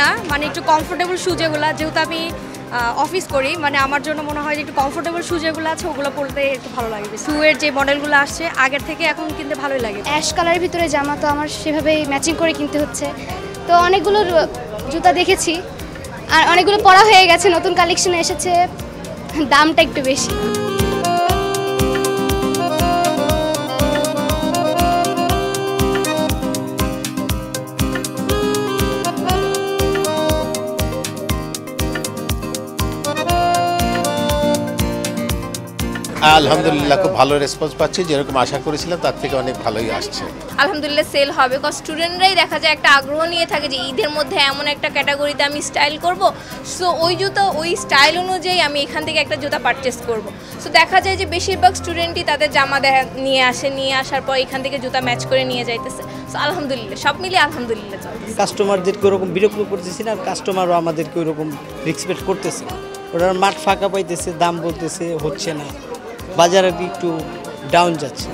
না, মানে একটু কমফোর্টেবল শু যেগুলো, যেহেতু আমি অফিস করি, মানে আমার জন্য মনে হয় যে একটু কমফোর্টেবল শু যেগুলো আছে ওগুলো পরতে একটু ভালো লাগে। শুয়ের যে মডেলগুলো আসছে আগের থেকে এখন কিনতে ভালোই লাগে। অ্যাশ কালারের ভিতরে জামা তো আমার সেভাবেই ম্যাচিং করে কিনতে হচ্ছে, তো অনেকগুলো জুতা দেখেছি আর অনেকগুলো পরা হয়ে গেছে, নতুন কালেকশন এসেছে, দামটা একটু বেশি। আলহামদুলিল্লাহ খুব ভালো রেসপন্স পাচ্ছি, যেরকম আশা করেছিলাম তার থেকে অনেক ভালোই আসছে। আলহামদুলিল্লাহ সেল হবে, কজ স্টুডেন্টরাই দেখা যায় একটা আগ্রহ নিয়ে থাকে যে ঈদের মধ্যে এমন একটা ক্যাটাগরিতে আমি স্টাইল করব, সো ওই জুতো ওই স্টাইল অনুযায়ী আমি এখান থেকে একটা জুতা পারচেস করব। সো দেখা যায় যে বেশিরভাগ স্টুডেন্টই তাদের জামা নিয়ে আসার পর এখান থেকে জুতা ম্যাচ করে নিয়ে যাইতেছে। সো আলহামদুলিল্লাহ সব মিলিয়ে আলহামদুলিল্লাহ চলতেছে। কাস্টমারদেরকে ওরকম বিরক্ত করতেছি না, আর কাস্টমারও আমাদেরকে ওরকম রেসপেক্ট করতেছে না, ওরা মাঠ ফাঁকা পাইতেছে, দাম বলতেছে হচ্ছে না, বাজারে একটু ডাউন যাচ্ছে।